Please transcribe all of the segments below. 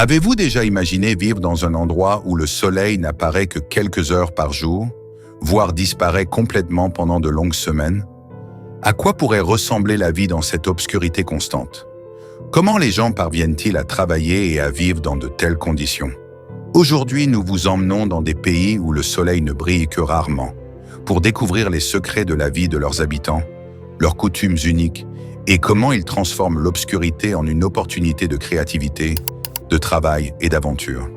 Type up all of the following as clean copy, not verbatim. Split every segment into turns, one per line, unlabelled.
Avez-vous déjà imaginé vivre dans un endroit où le soleil n'apparaît que quelques heures par jour, voire disparaît complètement pendant de longues semaines? À quoi pourrait ressembler la vie dans cette obscurité constante? Comment les gens parviennent-ils à travailler et à vivre dans de telles conditions? Aujourd'hui, nous vous emmenons dans des pays où le soleil ne brille que rarement, pour découvrir les secrets de la vie de leurs habitants, leurs coutumes uniques et comment ils transforment l'obscurité en une opportunité de créativité, de travail et d'aventure.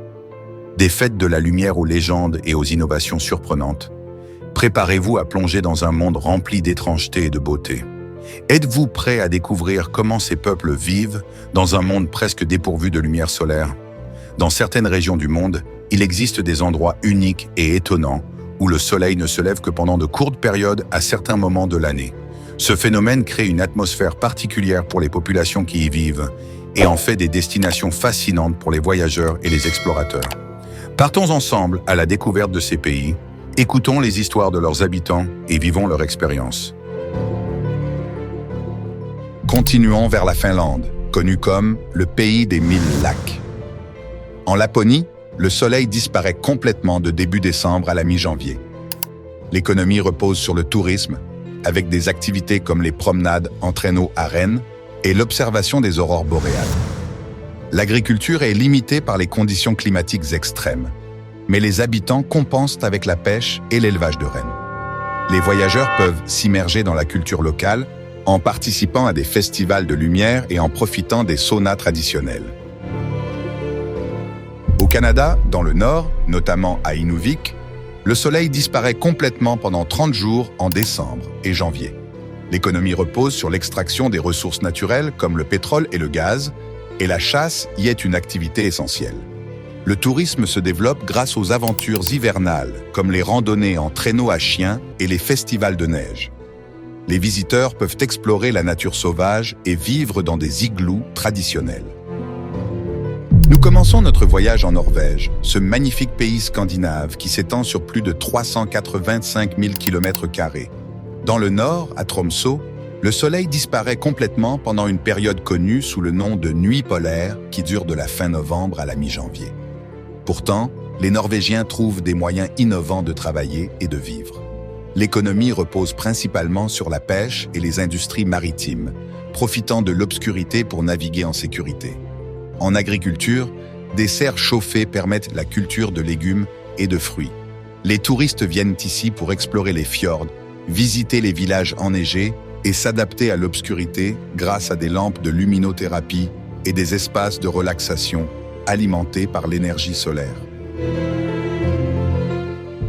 Des fêtes de la lumière aux légendes et aux innovations surprenantes. Préparez-vous à plonger dans un monde rempli d'étrangeté et de beauté. Êtes-vous prêt à découvrir comment ces peuples vivent dans un monde presque dépourvu de lumière solaire? Dans certaines régions du monde, il existe des endroits uniques et étonnants où le soleil ne se lève que pendant de courtes périodes à certains moments de l'année. Ce phénomène crée une atmosphère particulière pour les populations qui y vivent et en fait des destinations fascinantes pour les voyageurs et les explorateurs. Partons ensemble à la découverte de ces pays, écoutons les histoires de leurs habitants et vivons leur expérience. Continuons vers la Finlande, connue comme le pays des 1000 lacs. En Laponie, le soleil disparaît complètement de début décembre à la mi-janvier. L'économie repose sur le tourisme, avec des activités comme les promenades en traîneau à Rennes et l'observation des aurores boréales. L'agriculture est limitée par les conditions climatiques extrêmes, mais les habitants compensent avec la pêche et l'élevage de rennes. Les voyageurs peuvent s'immerger dans la culture locale en participant à des festivals de lumière et en profitant des saunas traditionnels. Au Canada, dans le nord, notamment à Inuvik, le soleil disparaît complètement pendant 30 jours en décembre et janvier. L'économie repose sur l'extraction des ressources naturelles comme le pétrole et le gaz, et la chasse y est une activité essentielle. Le tourisme se développe grâce aux aventures hivernales, comme les randonnées en traîneau à chiens et les festivals de neige. Les visiteurs peuvent explorer la nature sauvage et vivre dans des igloos traditionnels. Nous commençons notre voyage en Norvège, ce magnifique pays scandinave qui s'étend sur plus de 385 000 km². Dans le nord, à Tromsø, le soleil disparaît complètement pendant une période connue sous le nom de nuit polaire qui dure de la fin novembre à la mi-janvier. Pourtant, les Norvégiens trouvent des moyens innovants de travailler et de vivre. L'économie repose principalement sur la pêche et les industries maritimes, profitant de l'obscurité pour naviguer en sécurité. En agriculture, des serres chauffées permettent la culture de légumes et de fruits. Les touristes viennent ici pour explorer les fjords, visiter les villages enneigés et s'adapter à l'obscurité grâce à des lampes de luminothérapie et des espaces de relaxation alimentés par l'énergie solaire.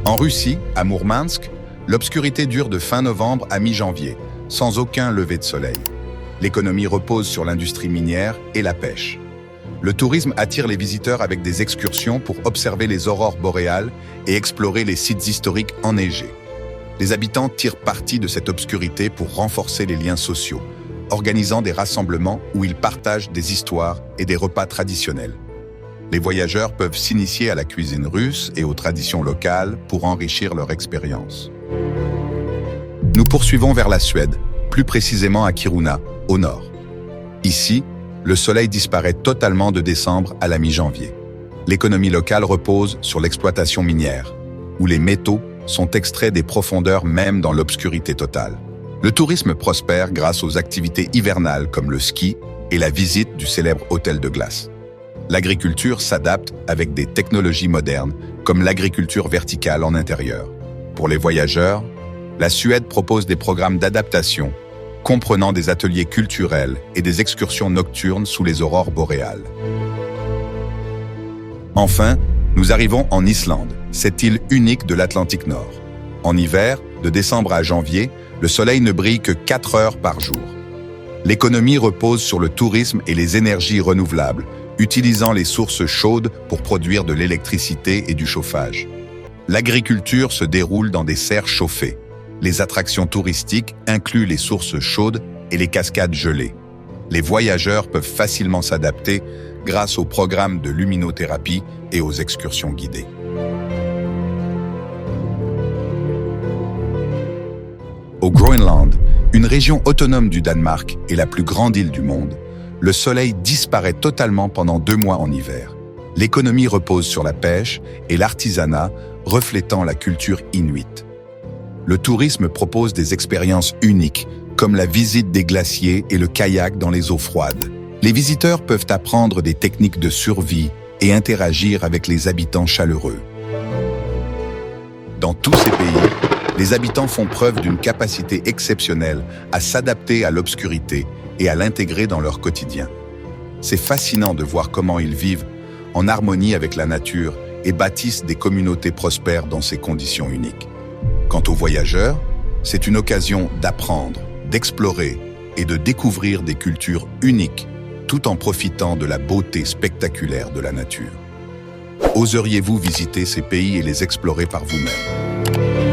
En Russie, à Mourmansk, l'obscurité dure de fin novembre à mi-janvier, sans aucun lever de soleil. L'économie repose sur l'industrie minière et la pêche. Le tourisme attire les visiteurs avec des excursions pour observer les aurores boréales et explorer les sites historiques enneigés. Les habitants tirent parti de cette obscurité pour renforcer les liens sociaux, organisant des rassemblements où ils partagent des histoires et des repas traditionnels. Les voyageurs peuvent s'initier à la cuisine russe et aux traditions locales pour enrichir leur expérience. Nous poursuivons vers la Suède, plus précisément à Kiruna, au nord. Ici, le soleil disparaît totalement de décembre à la mi-janvier. L'économie locale repose sur l'exploitation minière, où les métaux sont extraits des profondeurs même dans l'obscurité totale. Le tourisme prospère grâce aux activités hivernales comme le ski et la visite du célèbre hôtel de glace. L'agriculture s'adapte avec des technologies modernes comme l'agriculture verticale en intérieur. Pour les voyageurs, la Suède propose des programmes d'adaptation comprenant des ateliers culturels et des excursions nocturnes sous les aurores boréales. Enfin, nous arrivons en Islande, cette île unique de l'Atlantique Nord. En hiver, de décembre à janvier, le soleil ne brille que 4 heures par jour. L'économie repose sur le tourisme et les énergies renouvelables, utilisant les sources chaudes pour produire de l'électricité et du chauffage. L'agriculture se déroule dans des serres chauffées. Les attractions touristiques incluent les sources chaudes et les cascades gelées. Les voyageurs peuvent facilement s'adapter grâce aux programmes de luminothérapie et aux excursions guidées. Au Groenland, une région autonome du Danemark et la plus grande île du monde, le soleil disparaît totalement pendant 2 mois en hiver, L'économie repose sur la pêche et l'artisanat, reflétant la culture inuite. Le tourisme propose des expériences uniques, comme la visite des glaciers et le kayak dans les eaux froides. Les visiteurs peuvent apprendre des techniques de survie et interagir avec les habitants chaleureux. Dans tous ces pays, les habitants font preuve d'une capacité exceptionnelle à s'adapter à l'obscurité et à l'intégrer dans leur quotidien. C'est fascinant de voir comment ils vivent en harmonie avec la nature et bâtissent des communautés prospères dans ces conditions uniques. Quant aux voyageurs, c'est une occasion d'apprendre, d'explorer et de découvrir des cultures uniques, tout en profitant de la beauté spectaculaire de la nature. Oseriez-vous visiter ces pays et les explorer par vous-même ?